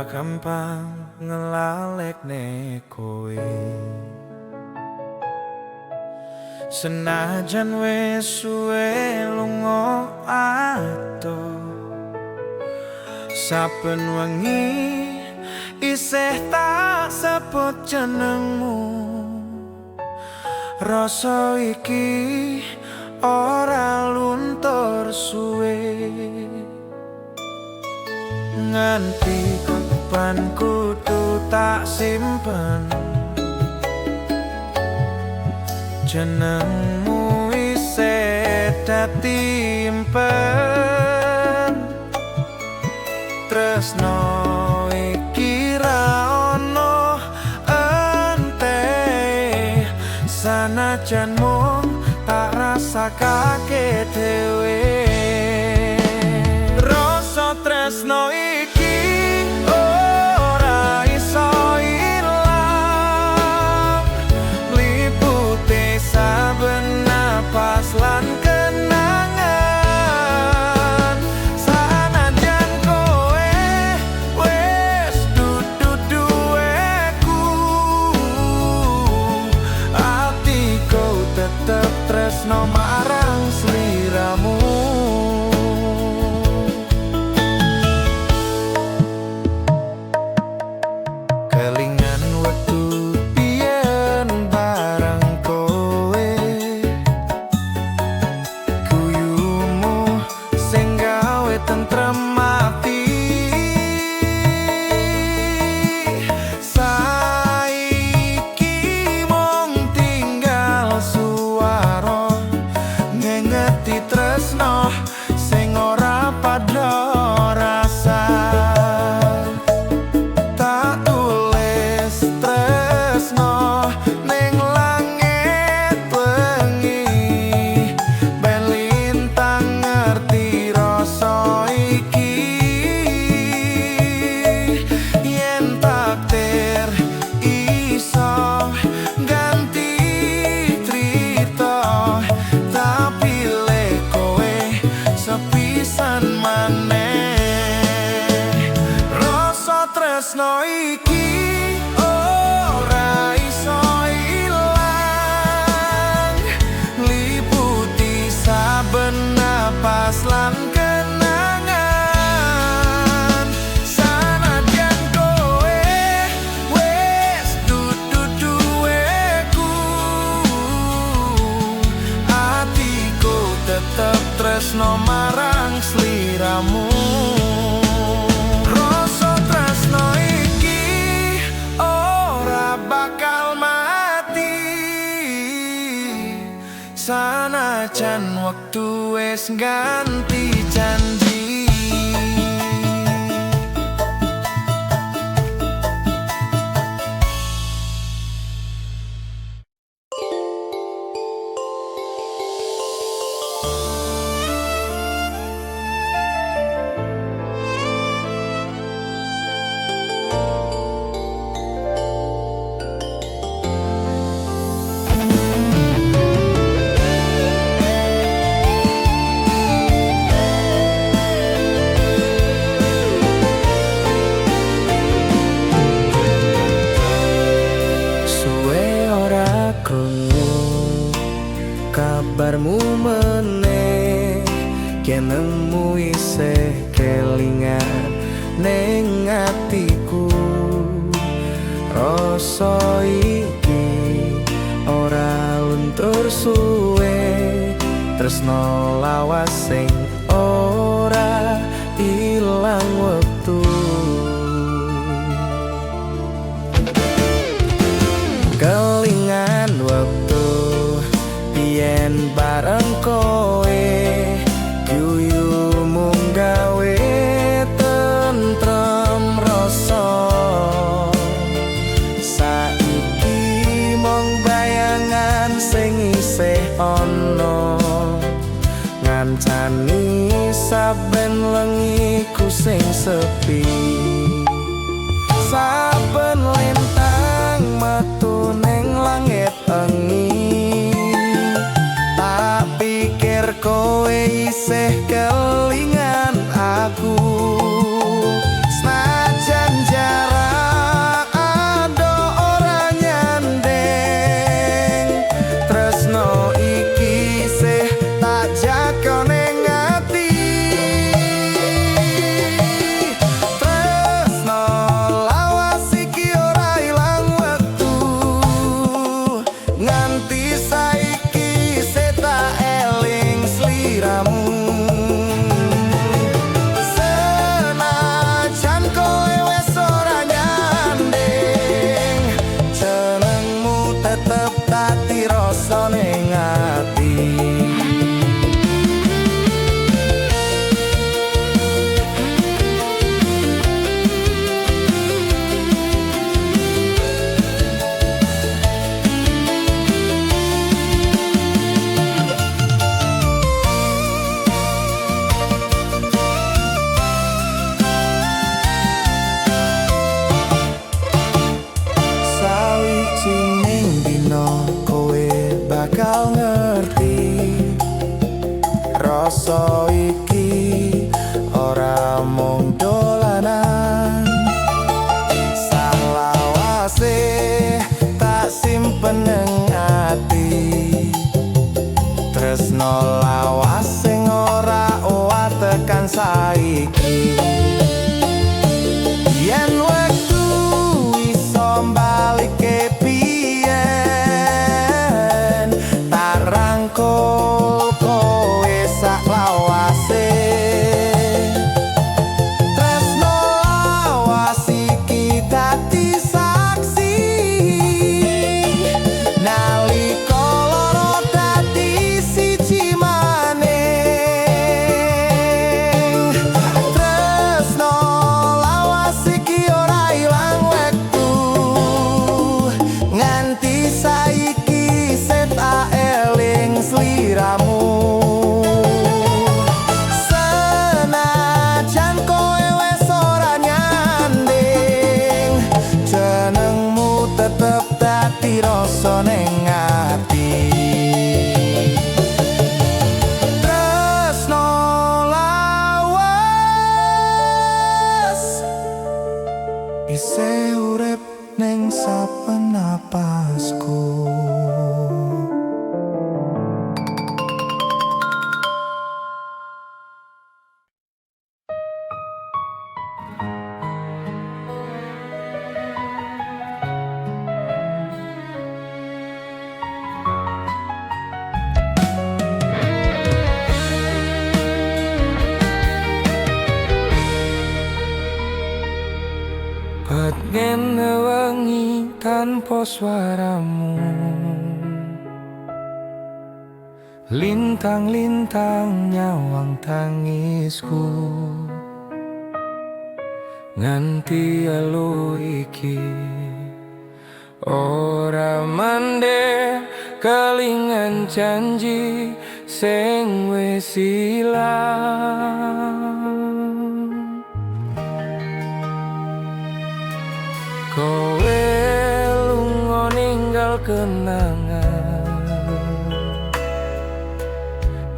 gampang ngelalekne kowe. Senajan wis suwe lunga adoh, saben wengi isih tak sebut jenengmu. Rasa iki ora luntur suwe, nganti kapan kudu tak simpen jenengmu isih dadi impen. Tresno iki ra ono ente, sanajan mung tak rasakake dhewe. Rasa tresno iki ora iso ilang, liputi saben napas lan kenangan. Sanajan kowe wis dudu duweku, atiku tetep tresno marang sliramu. Kelingan wektu biyen bareng kowe, guyumu sing gawe tentrem ati. Saiki mung tinggal suara ngengeti tresno sing ora padha rasa. Tak tulis tresno ning langit wengi, ben lintang ngerti rasa iki. Yen takdir iso ganti crita, tapi le kowe sepisan maneh. Rasa tresno iki ora iso ilang, liputi saben napas lan kenangan. Sanajan kowe wis dudu duweku, atiku tetep tresno marang sliramu. Rasa tresno iki ora bakal mati, sanajan wektu wis ganti janji. Suwe ora krungu kabarmu meneh, yen nemu isih kelingan ning atiku. Rasa iki ora luntur suwe, tresno lawas sing ora ilang wektu. Kelingan wektu biyen bareng kowe, guyumu gawe tentrem rasa. Saiki mung bayangan sing isih ana, ngancani saben lengiku sing sepi. Saben lintang metu ning langit engi, tak pikir kowe isih kelingan aku. Senajan isih urip ning saben napasku. Ngene wengi tanpa suaramu, lintang-lintang nyawang tangisku, nganti elu iki ora mandek kelingan janji sing wis ilang. Kowe lunga ninggal kenangan,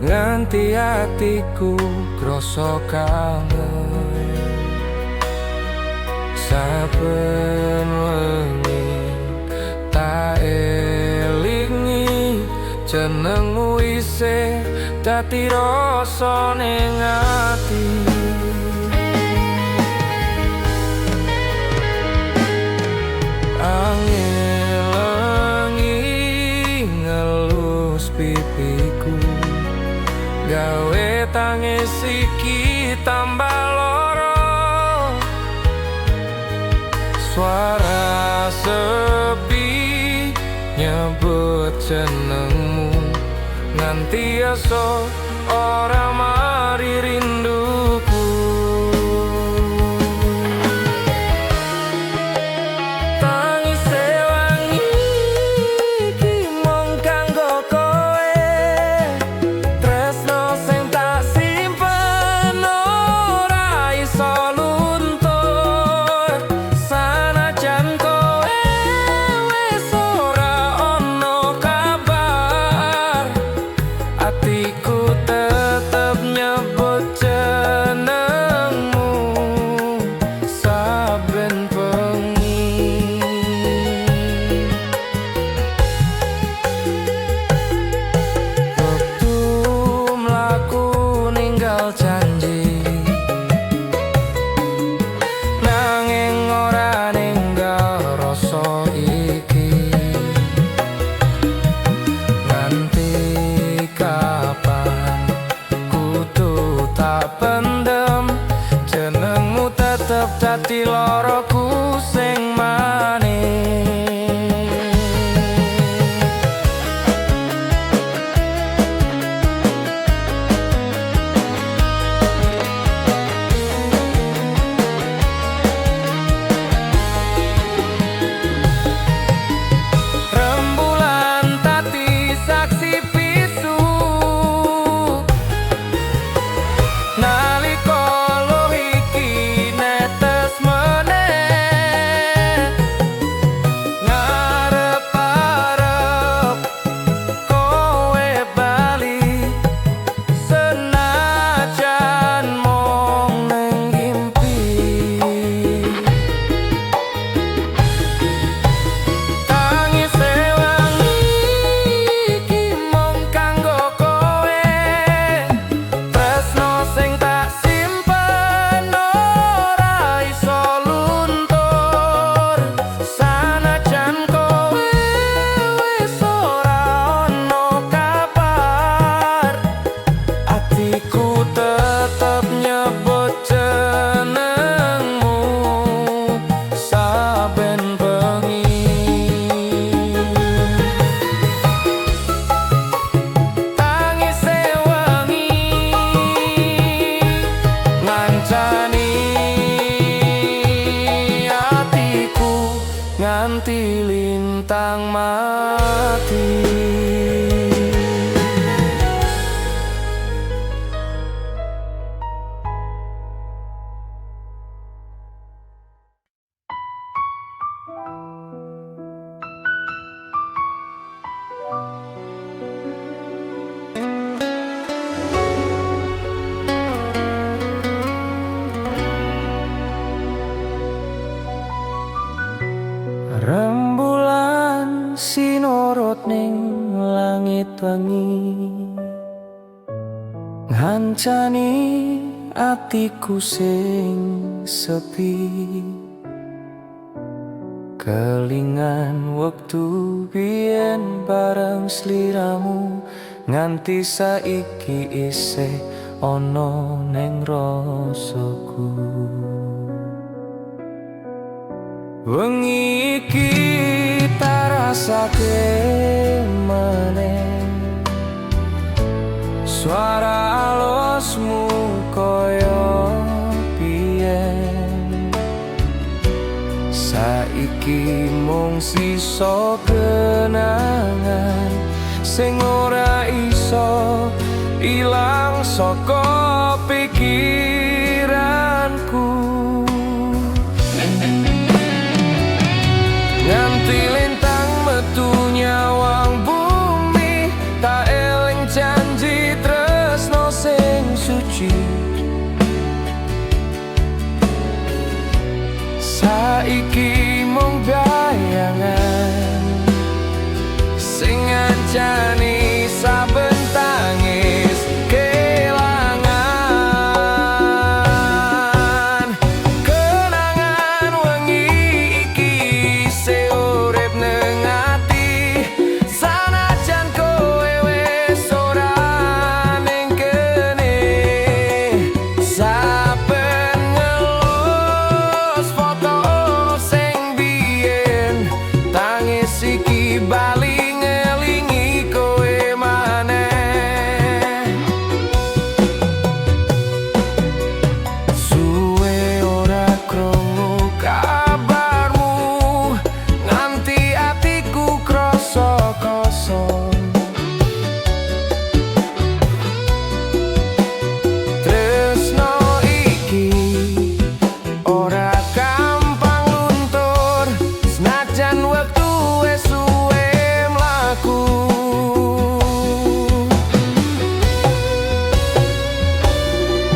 nganti hatiku krasa kangen. Saben wengi tak elingi jenengmu isih dadi rasa ning ati. Angelengi ngelus pipiku, gawe tangis iki tambah loro. Suara sepi nyebut jenengmu, nganti esuk ora mari rinduku. Dadi loroku sing manis. Rembulan tadi saksi bisu, nalika nganti lintang mati. bengi ngancani atiku sing sepi. Kelingan wektu biyen bareng sliramu, nganti saiki isih ana ning rasaku. Wengi iki tak rasake maneh suara alusmu koyo biyen. Saiki mung sisa kenangan sing ora iso ilang saka pikiranku. Nganti lintang metu nyawang bumi, tak eling janji tresno sing suci. Saiki mung bayangan sing ngancani saben tangis kelangan. Kenangan wengi iki isih urip ning ati, sanajan kowe wis ora ning kene. Saben ngelus foto sing biyen, tangis iki bali ngelingi kowe maneh. Suwe ora krungu kabarmu, nganti atiku krasa kosong. Tresno iki ora gampang luntur, senajan wektu wis suwe mlaku.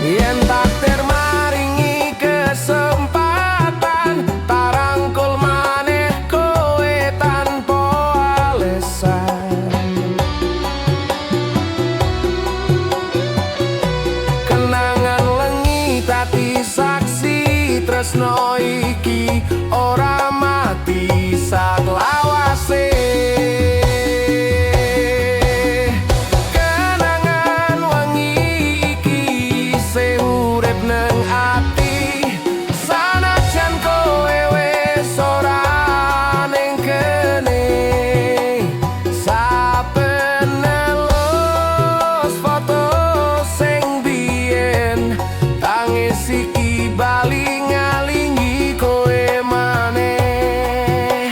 Yen takdir maringi kesempatan, tarangkul maneh kowe tanpa alesan. Kenangan lengi dadi saksi, tresno iki ora mati saklawase. Kenangan wengi iki isih urip nang ati, sanajan kowe wis ora ning kene. Saben nelus foto sing biyen, tangis iki bali ngalingi kowe maneh.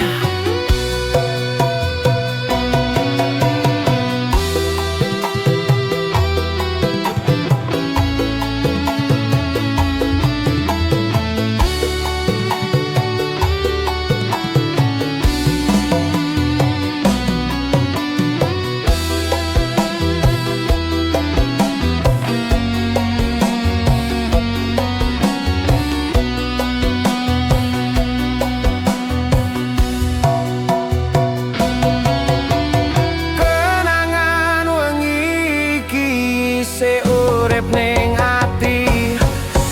Kenangan wengi iki isih urip ning ati,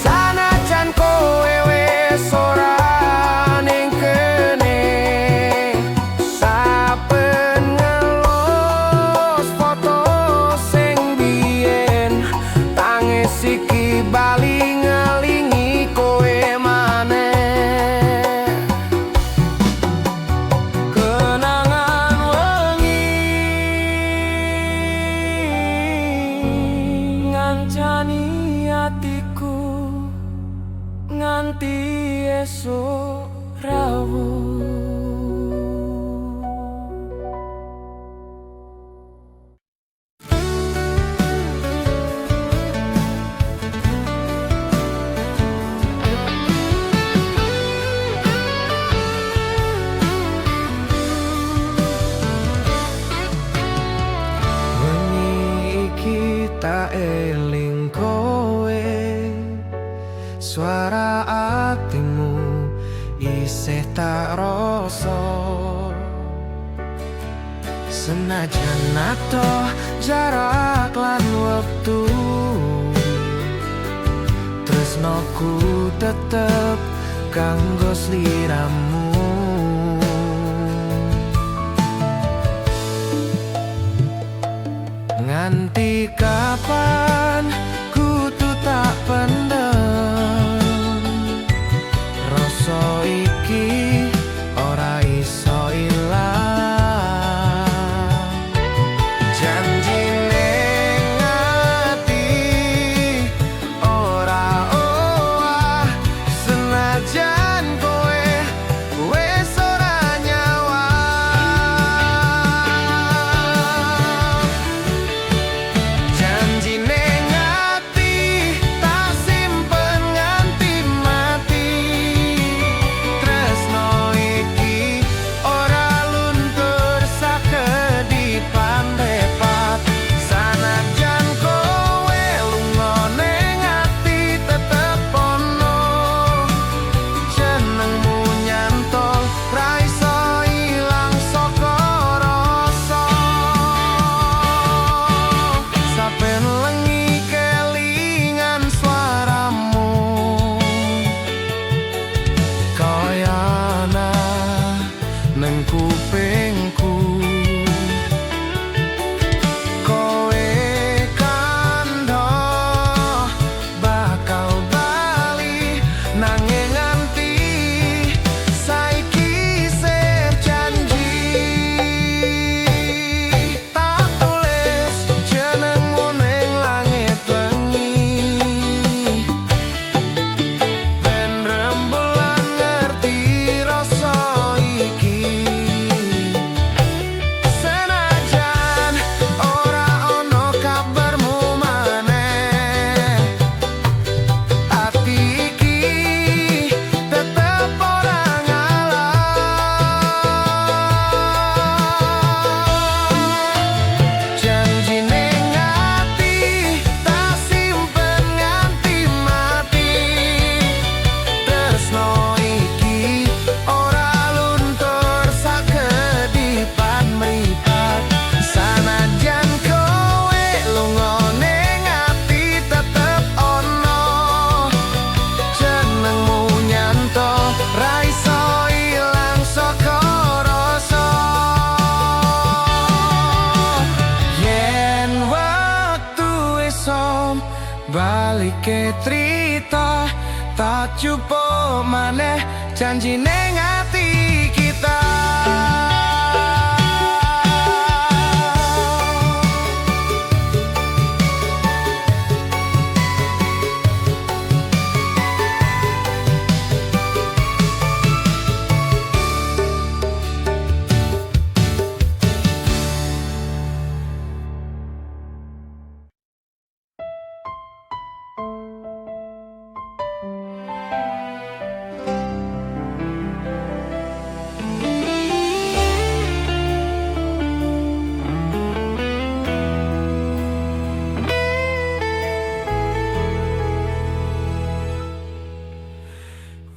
sanajan kowe wis ora ning kene. Saben ngelus foto sing biyen, tangis iki bali ngelingi kowe maneh. Kenangan wengi ngancani atiku nganti esuk rawuh. Wengi iki tak eling kowe, suara atimu isih tak rasa. Senajan nato jarak lan wektu, tresnoku tetep kanggo sliramu. Nganti kapan kudu tak pendem, rasa iki ora iso ilang. Janji ning ati ora owah, senajan kowe wis ora nyawa. Janji ning ati tak simpen nganti mati, tresno iki ora luntur sakedipan repat. Sanajan kowe lunga ning ati tetep ono, jenengmu nyantol ra iso ilang saka rasa. Saben lengi kelingan suaramu, kaya ana nang kupingku. Kowe kandha bakal bali, nanging nganti saiki sing janji. Tak tulis jenengmu ning langit wengi, ben rembulan ngerti rasa iki. Senajan ora ono kabarmu maneh, ati iki tetep ora ngalah. Janji ning ati tak simpen nganti mati, tresno iki ora luntur sakedipan mripat. Sanajan kowe lunga ning ati tetep ono, jenengmu nyantol ra iso ilang saka rasa. Yen wektu isom balike trita, tak cukup maneh janji ning ati kita.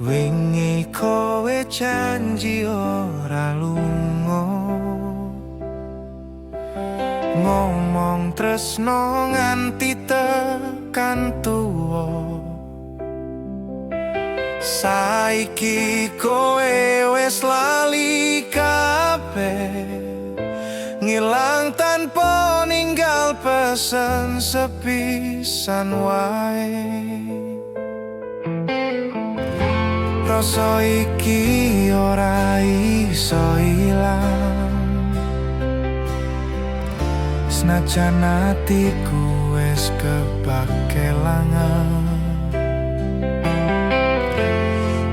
Wingi kowe janji ora lunga, ngomong tresno nganti tekan tuwa. Saiki kowe wis lali kabeh, ngilang tanpa ninggal pesen sepisan wae. Rasa iki ora iso ilang, senajan atiku wis kebak kelangan.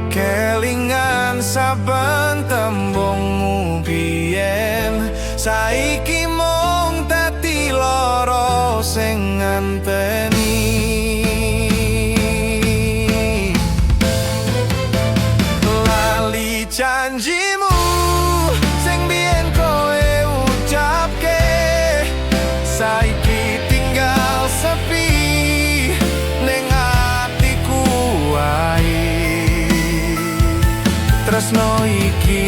Kelingan saben tembungmu biyen, saiki mung dadi lara sing nganteni. Lali janjimu sing biyen kowe ucapke, saiki tinggal sepi ning atiku wae. Tresno iki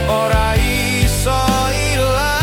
ora iso ilang.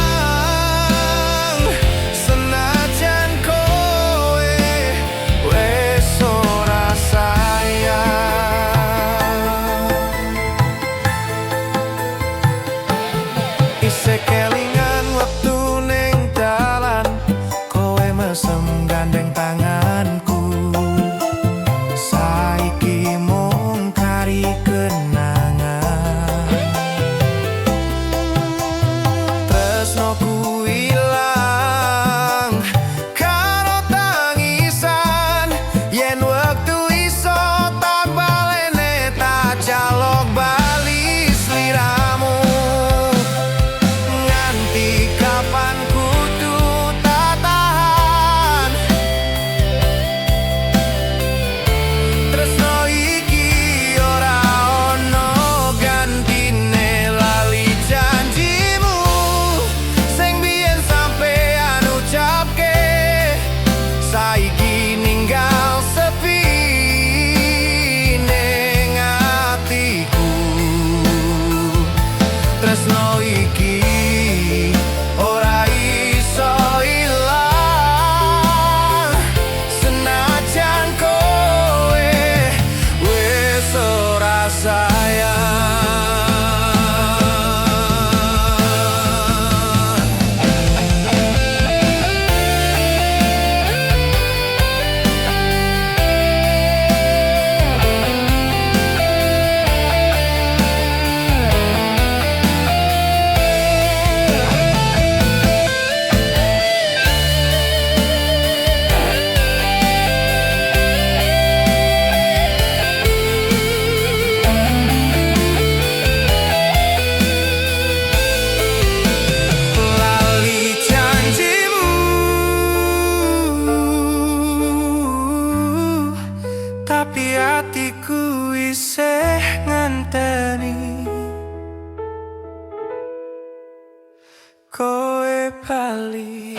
sayang. Tapi hatiku isih ngenteni kowe bali.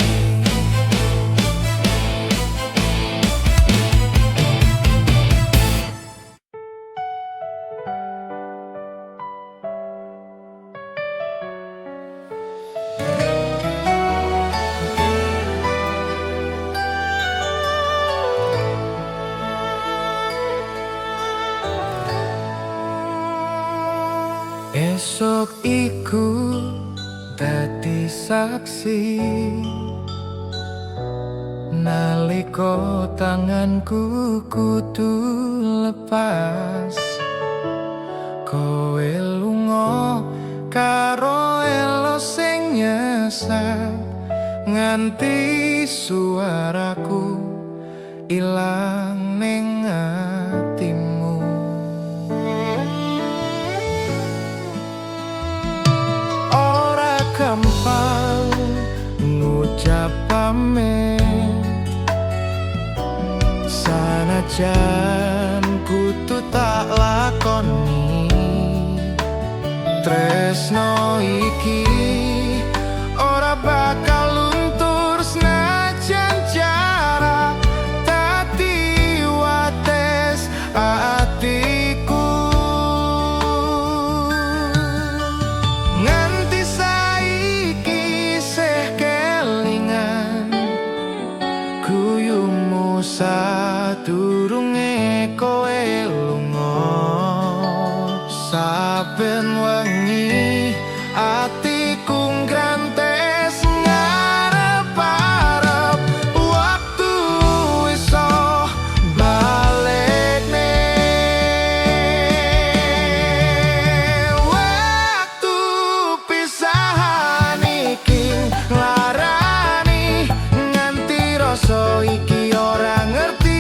Esok iku dadi saksi nalika tanganku kudu lepas. Kowe lunga karo elo sing nyesat nganti suaraku ilang ning atimu. Gampang ngucap pamit sanajan kudu tak lakoni. Tresno iki ora bakal luntur senajan jarak dadi wates atiku. Sadurunge kowe lunga saben wengi atiku ngrantes ngarep-arep waktu iso balekne. Waktu pisahan iki nglarani nganti rasa iki ora ngerti.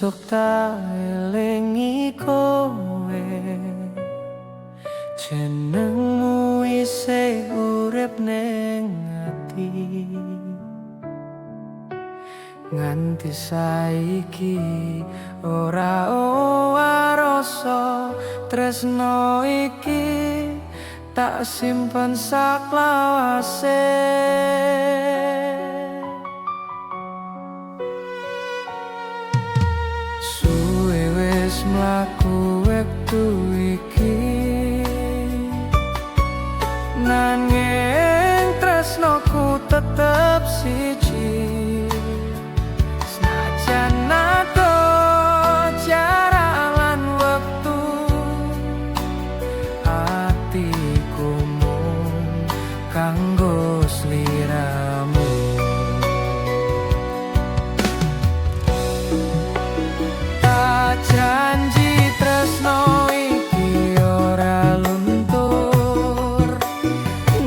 esuk tak elingi kowe, jenengmu isih urip ning ati. Nganti saiki ora rasa tresno iki tak simpen saklawase. Suwe wis mlaku wektu iki, nanging tresnoku tetep siji. Senajan ado jarak lan wektu, atiku mung kanggo sliramu. Tak janji tresno iki ora luntur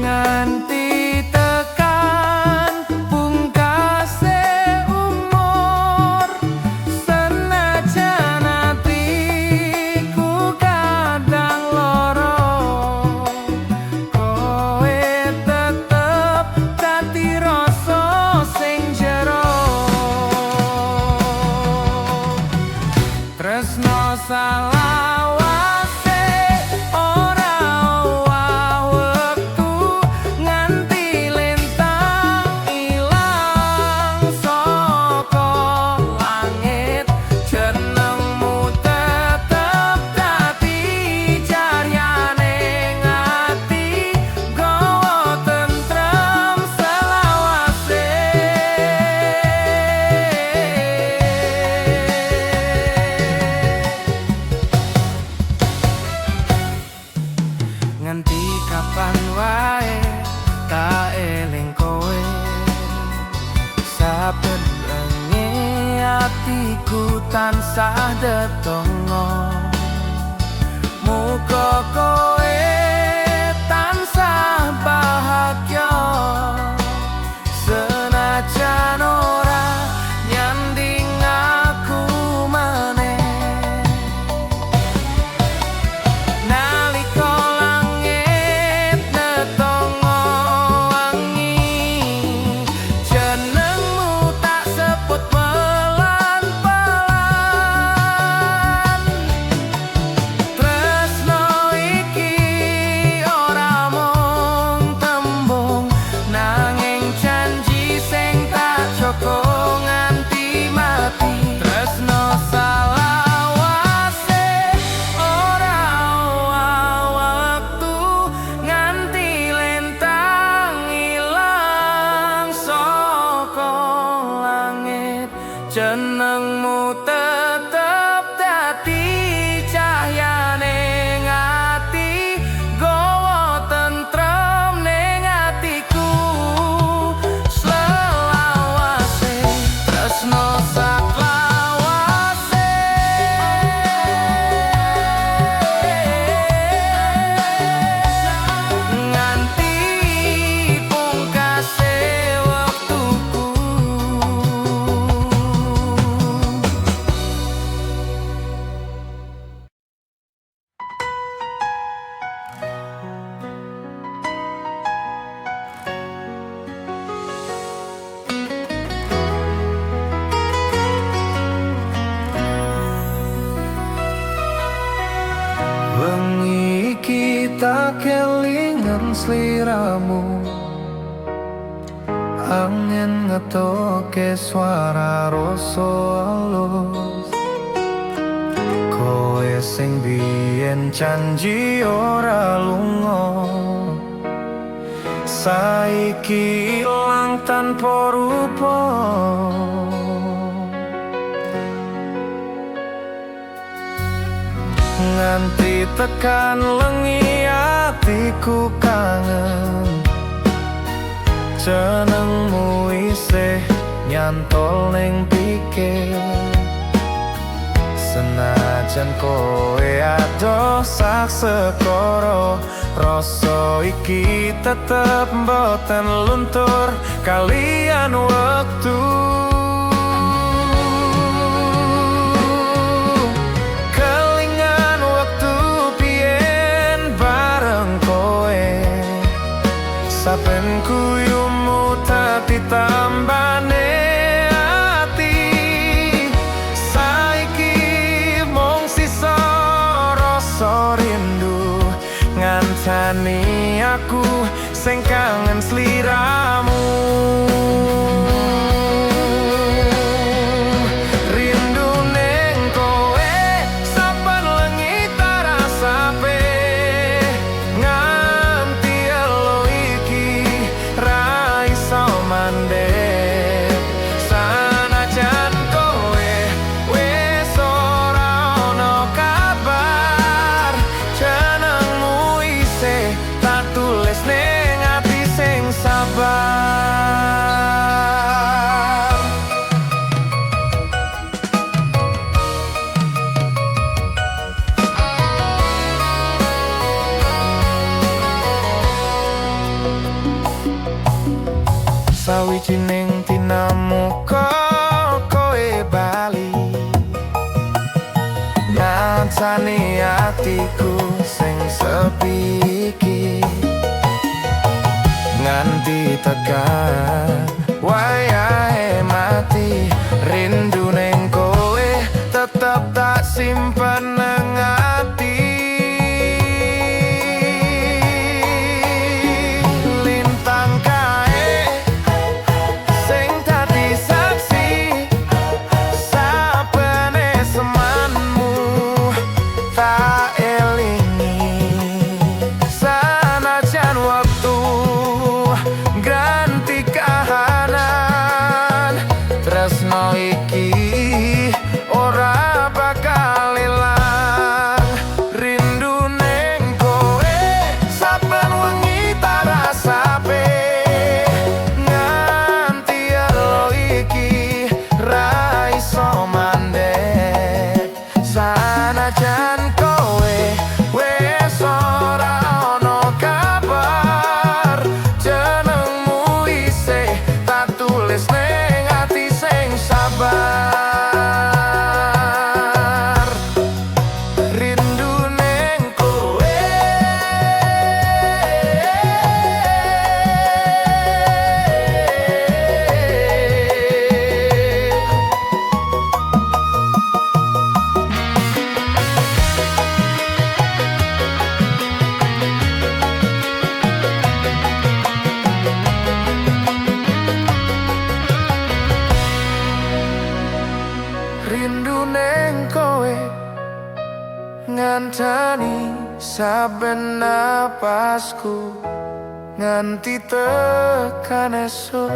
nganti tekan pungkase umur. Senajan atiku kadang loro, kowe tetep dadi rasa sing jero. Tresno salawase ora owah wektu nganti lintang ilang saka langit. Jenengmu tetep dadi caryane ati, gawa tentrem selawase. Nganti kapan wae tak eling kowe, saben bengi atiku tansah ndedonga. Muga kowe tansah bahagia, senajan ora nyanding aku maneh. Nalika langit netongo wangi, jenengmu tak sebut pelan-pelan. Tresno iki ora mung tembung, nanging janji sing tak jaga nganti mati. Tresno salawase ora owah wektu nganti lintang ilang saka langit. Jenengmu tetep dadi cahyane ati, gawa tentrem ning atiku selawase. Tresno saklawase nganti pungkase wektuku. Wengi iki tak kelingan sliramu, angin ngetoke suara rasa alus. Kowe sing biyen janji ora lunga, saiki ilang tanpa rupa. Nganti tekan lengi atiku kangen, jenengmu isih nyantol ning pikir. Senajan kowe adoh sak sekara, rasa iki tetep mboten luntur kalian wektu. ditambane ati. Saiki mung sisa rasa rindu, ngancani aku sing kangen sliramu. Rindu ning kowe saben wengi tak rasape, nganti elo iki ra iso mandek. Sanajan kowe wis ora ono kabar, jenengmu isih tak tulis ning ati sing sabar. Sawijining dinamu kowe bali, ngancani atiku sing sepi iki. Nganti tekan wayahe mati, rindu ning kowe tetep tak simpen nang ati. Lintang kae sing dadi saksi sabene semanmu tak elingi. Sanajan waktu ganti kahanan, tresno iki ora bakal ilang. Rindu ning kowe saben wengi tak rasape, nganti elo iki ra iso mandek. Sanajan kowe wis ora ono kabar, jenengmu isih tak tulis ning ati sing sabar. Rindu ning kowe rindu ning kowe ngancani saben napasku, nganti tekan esuk.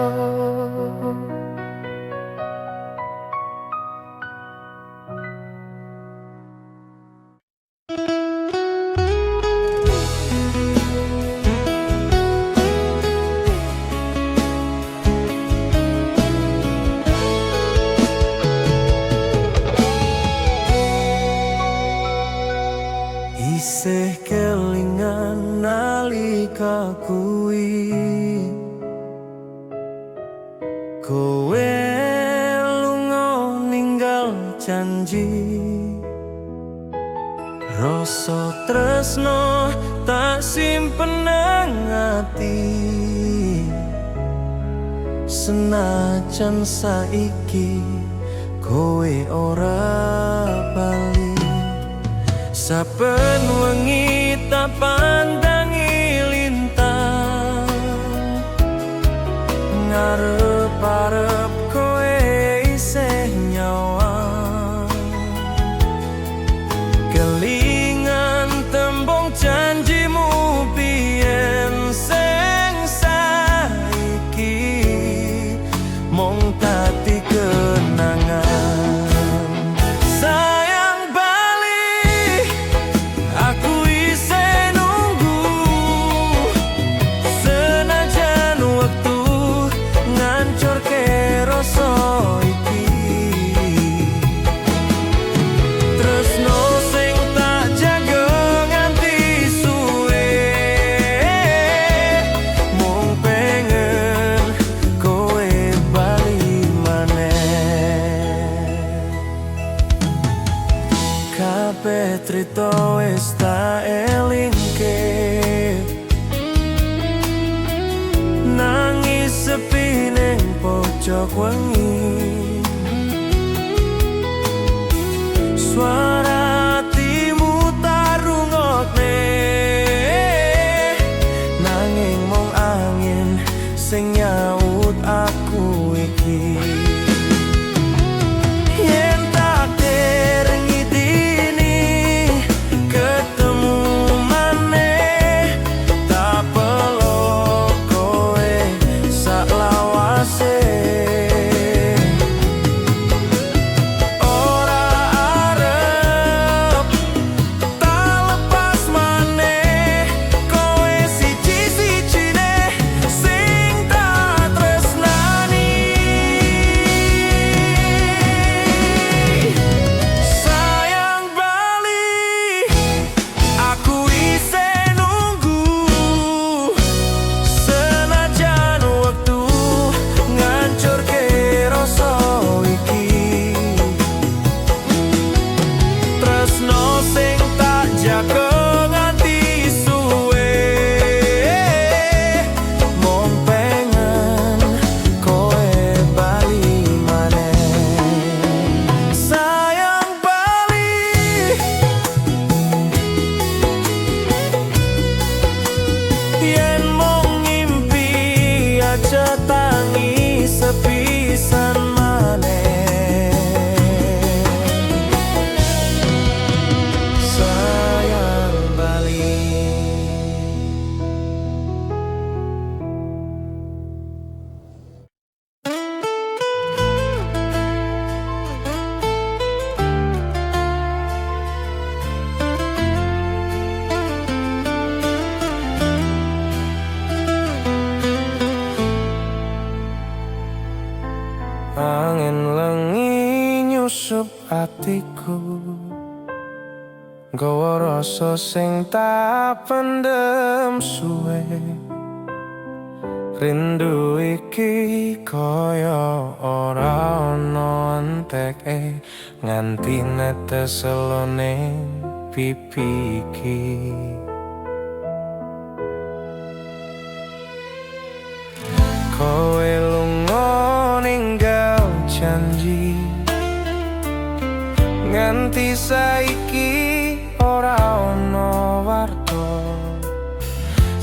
Isih kelingan nalika kuwi kowe lunga ninggal janji. Rasa tresno tak simpen nang ati, senajan saiki kowe ora bali. Saben wengi tak pandangi lintang, ngarep-arep kowe isih nyawang. Kelingan tembung janjimu biyen sing saiki mung dadi kenangan. Kabeh trito wis tak elingke, nangis sepi ning pojok wengi. Suara hatimu tak rungokne, nanging mung angin sing nyaut aku iki. Yen takdir ngidini ketemu maneh, tak pelok kowe sak lawase. Tangi sepisan maneh, sayang bali. Angin lengi nyusup atiku, nggawa rasa sing tak pendem suwe. Rindu iki kaya ora ana enteke, nganti netes selone pipi iki. Kowe lunga ninggal janji, nganti saiki ora ana warta.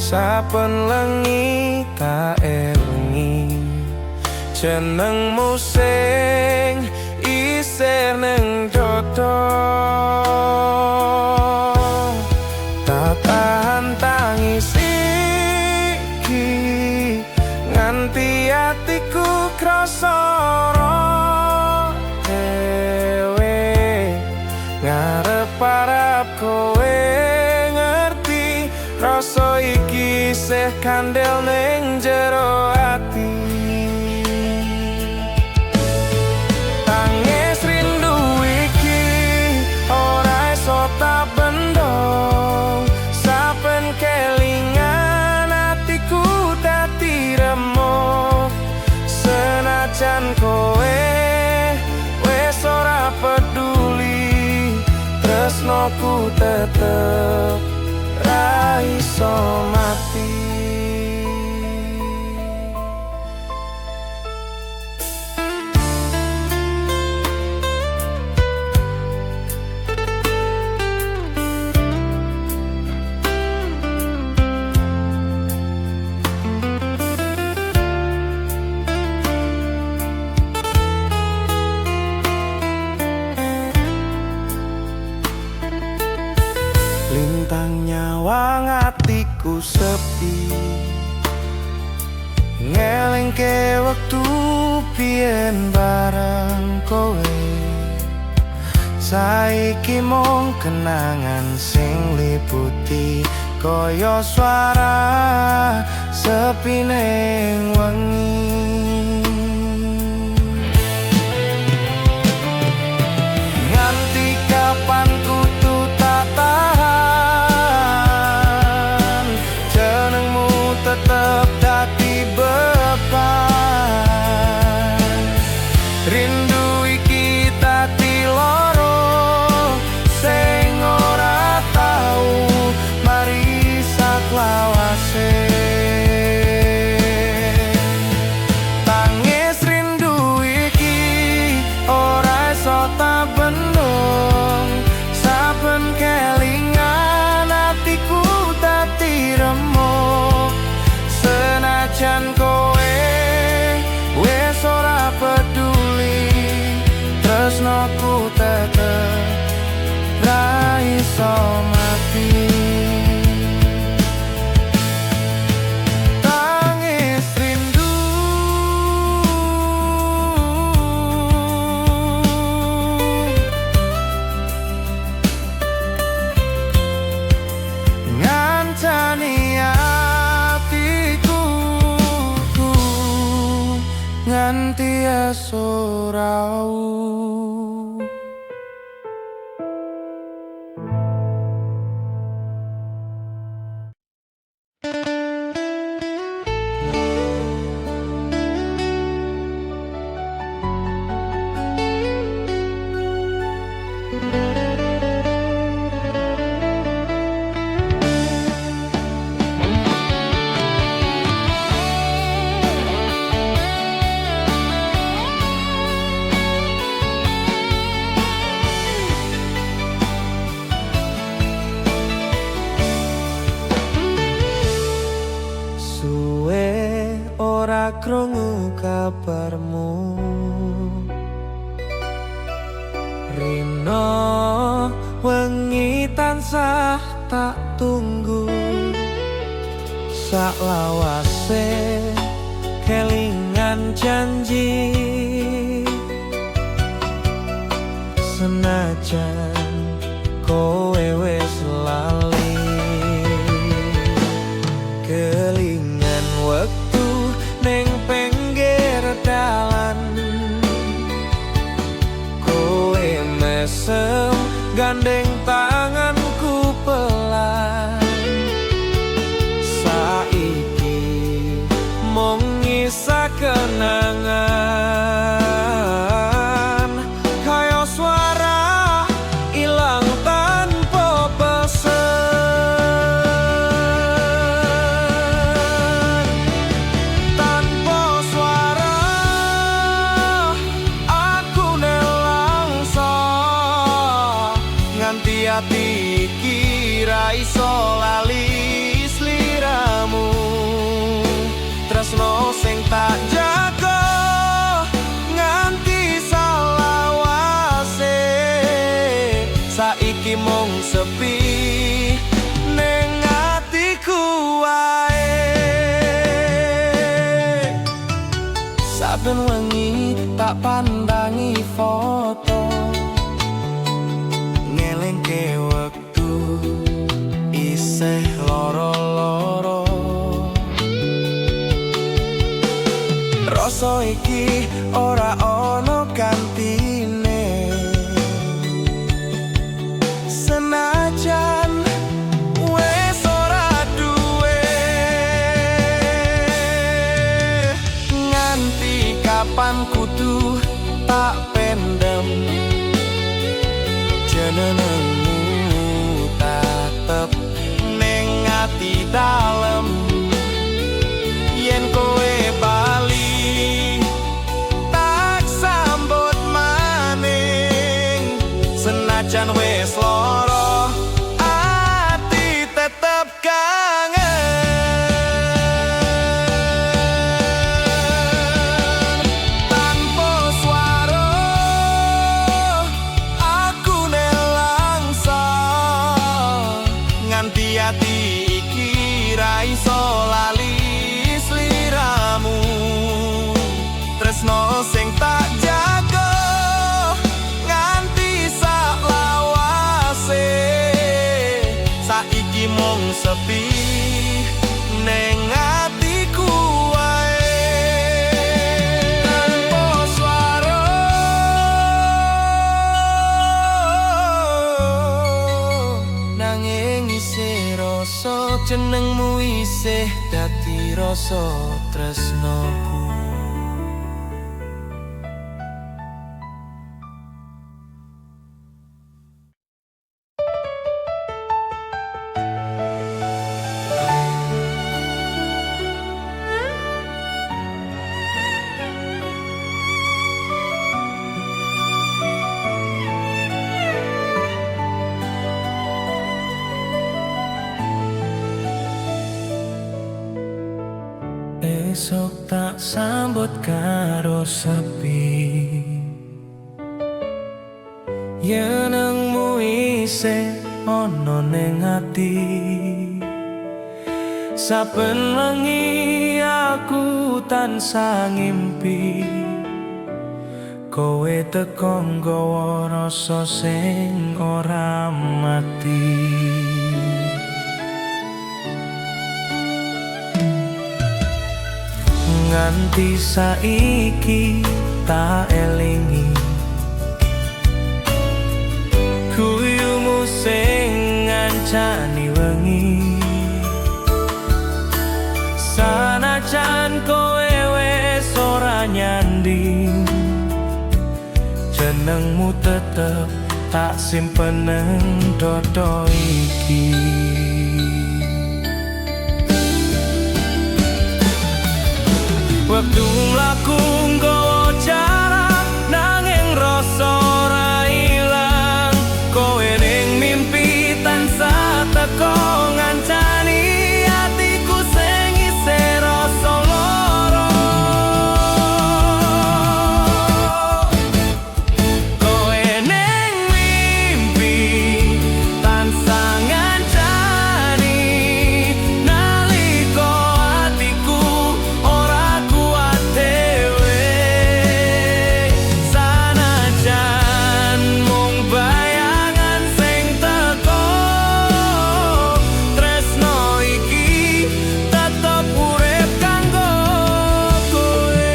Saben lengi tak elingi jenengmu sing isih ning dodo. Tak tahan tangis iki, nganti atiku krasa dhewe. Ngarep-arep kowe ngerti, rasa iki isih kandel ning jero ati. Tangis rindu iki ora iso tak bendong, saben kelingan atiku dadi remuk. Senajan kowe wis ora peduli, tresnoku tetep ra iso mati. Lintang nyawang atiku sepi, ngelingke wektu biyen bareng kowe. Saiki mung kenangan sing liputi, kaya swara sepi ning wengi. Nganti kapan kudu tak tahan, jenengmu tetep dadi beban. Rindu iki dadi loro sing ora tau mari saklawase. nganti esuk rau. Ora krungu kabarmu, rino wengi tansah tak tunggu. Saklawase kelingan janji, senajan kowe wis lali. Kelingan wektu ning pinggir dalan, kowe mesem gandeng tanganku pelan. Saiki mung ngisa kenangan, kaya suara ilang tanpa pesen. Hati kira iso lali sliramu, tresno sing tak jaga nganti salawase. Saiki mung sepi ning atiku wae. Saben wengi tak pandangi foto, ngelingke wektu isih loro-loro. Rasa iki ora ono gantine, senajan wis ora duwe. Nganti kapan kudu tak pendem, jenengmu tetep ning ati dalem. Yen kowe bali tak sambut maning, senajan wis lara ati tetep kangen. Tanpa swara aku nelangsa, nganti ati iki ra iso lali sliramu. Tresno sing tak jaga nganti saklawase. Saiki mung sepi ning atiku wae. Tanpa swara nanging isih rasa, jenengmu isih dadi rasa tresnoku. Esok tak sambut karo sepi, yenengmu isih ono ning ati. Saben wengi aku tansah ngimpi, kowe teko nggawa rasa sing ora mati. nganti saiki tak elingi guyumu sing ngancani wengi. Sanajan kowe wis ora nyanding, jenengmu tetep tak simpen nang dodo iki. Waktu mlaku nggawa jarak nanging rasa ora ilang. Kowe ning mimpi tansah teko ngancani atiku sing isih rasa lara. Kowe ning mimpi tansah ngancani nalika atiku ora kuat dhewe. Sanajan mung bayangan sing teko, tresno iki tetep urip kanggo kowe.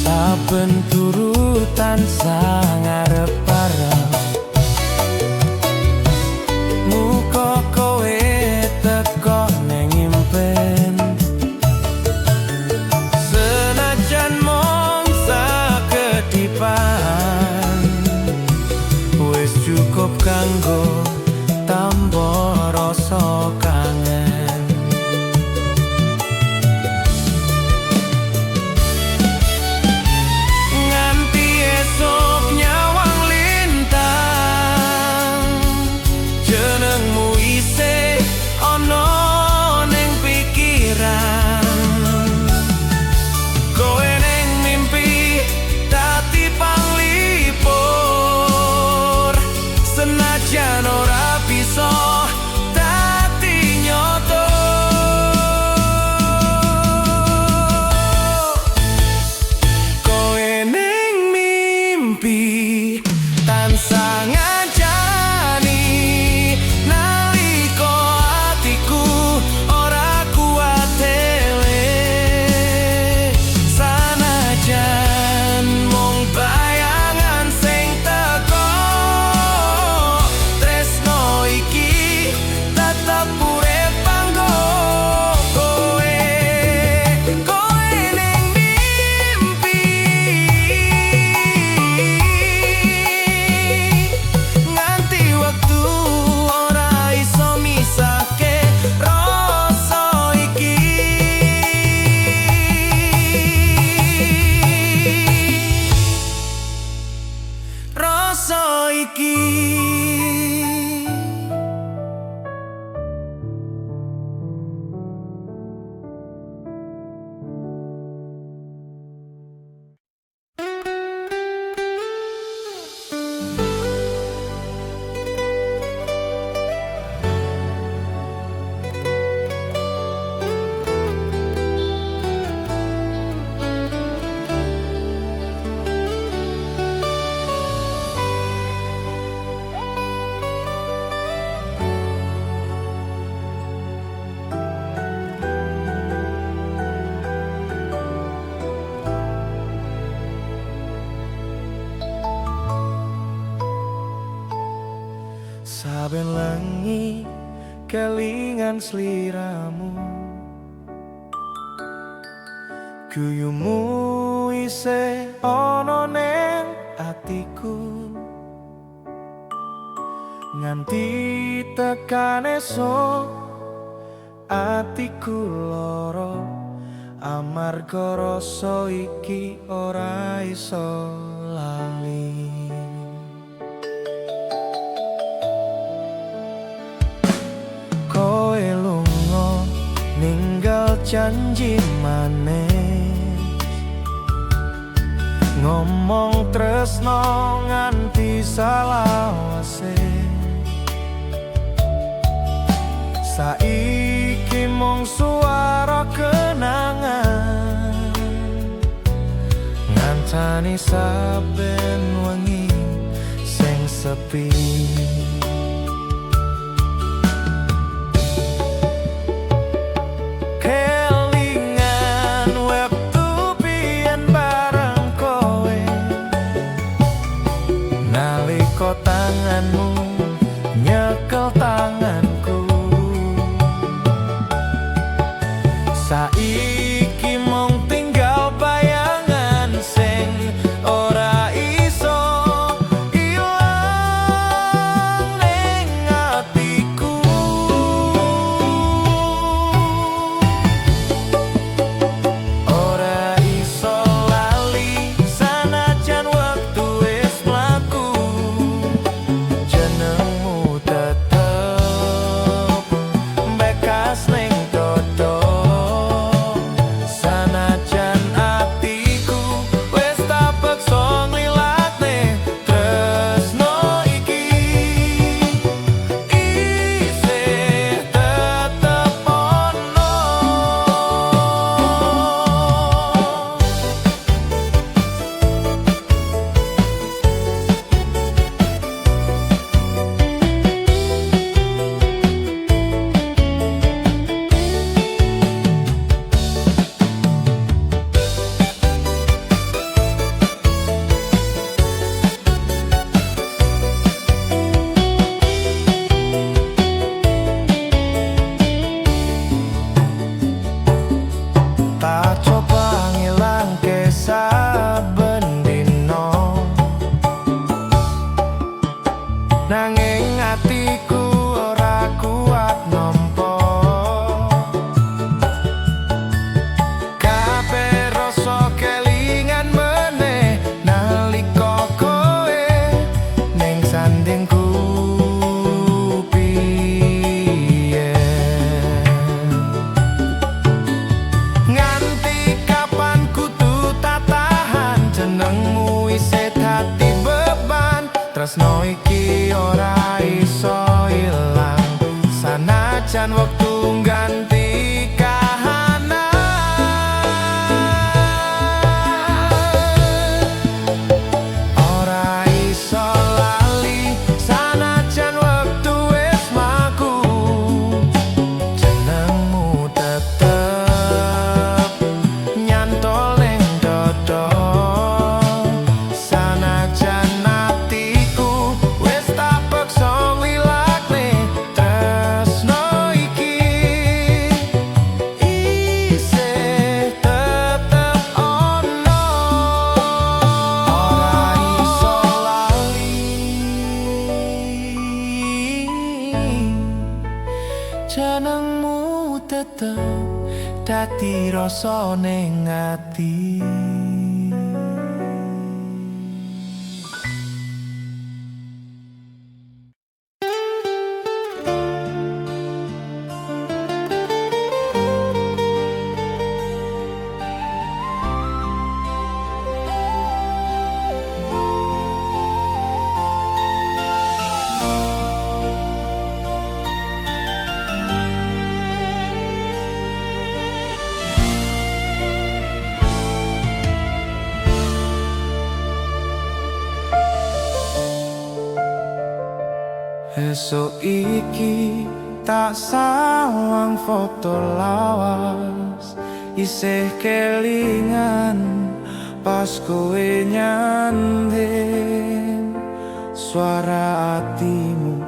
Saben turu tansah ngarep-arep, muga kowe teko ning impen. Senajan mung sakedipan, wis cukup kanggo tambah rasa kangen. Nganti esok nyawang lintang, jenengmu isih ana ning pikiran. Kowe ning mimpi dadi panglipur, senajan ora bisa dadi nyoto. Kowe ning mimpi tansah ngancani nalika atiku ora kuat dhewe. Sanajan mung bayangan sing teko, tresno iki tetep urip kanggo kowe. Kowe ning mimpi nganti waktu ora iso misahke rasa iki. Rasa iki. Saben lengi kelingan sliramu, guyumu isih ana ning atiku. Nganti tekan esuk atiku lara, amarga rasa iki ora iso lali. Kowe lunga ning janji maneh, ngomong tresno nganti salawase. Saiki mung suara kenangan ngancani saben wengi sing sepi. Kelingan wektu biyen bareng kowe, nalika tanganmu nyekel tanganku. Saiki mung tinggal bayangan sing ora iso ilang ning atiku. Ora iso lali sanajan wektu wis mlaku, jenengmu tetep bekas ning dodo. Tak coba ngilangke saben dino, nanging atiku ora kuat nampa. Kabeh rasa kelingan meneh nalika kowe ning sandingku. Tresno iki ora iso ilang sanajan wektu ganti kahanan. Ora iso lali sanajan wektu wis mlaku, jenengmu tetep nyantol ning dodo. Jenengmu tetep dadi rasa ning ati. Esuk iki tak sawang foto lawas, isih kelingan pas kowe nyanding. Suara hatimu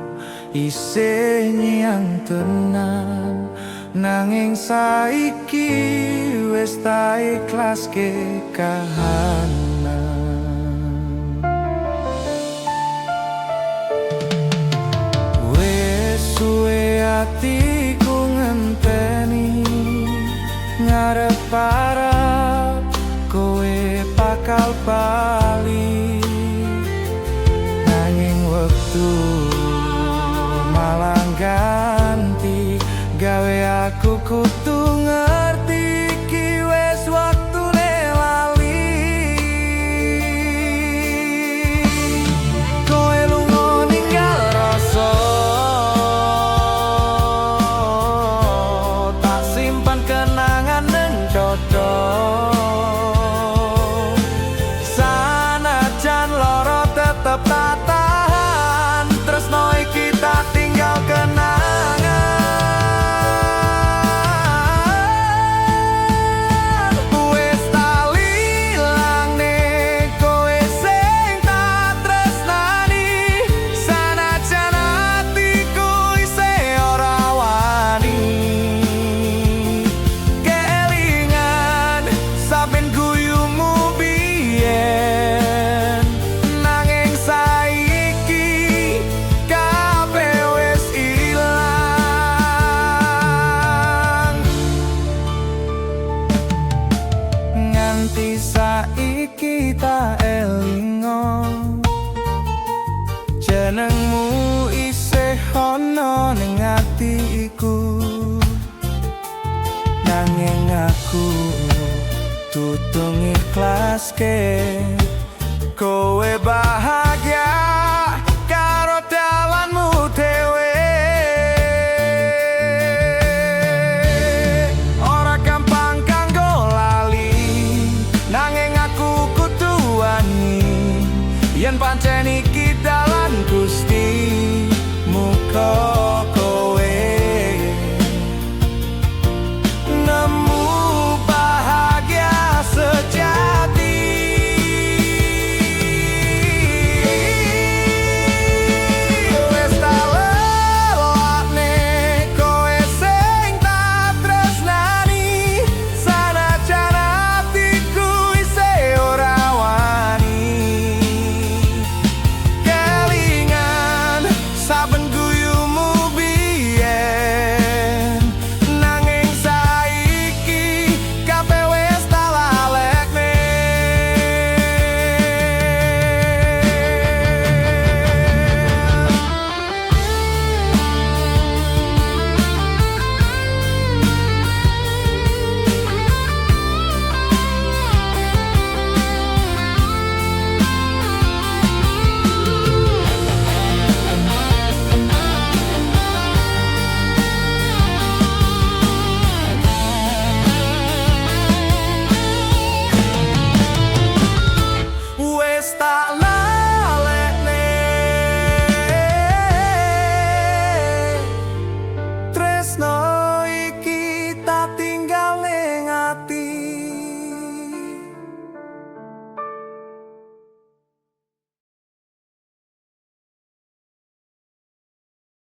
isih nyang tenan, nanging saiki wis tak ikhlaske kahanan. Suwe hatiku ngenteni ngarep-arep kowe bakal bali, nanging wektu malah ganti gawe aku kudu ngerti. kudu ngiklaske kowe bahagia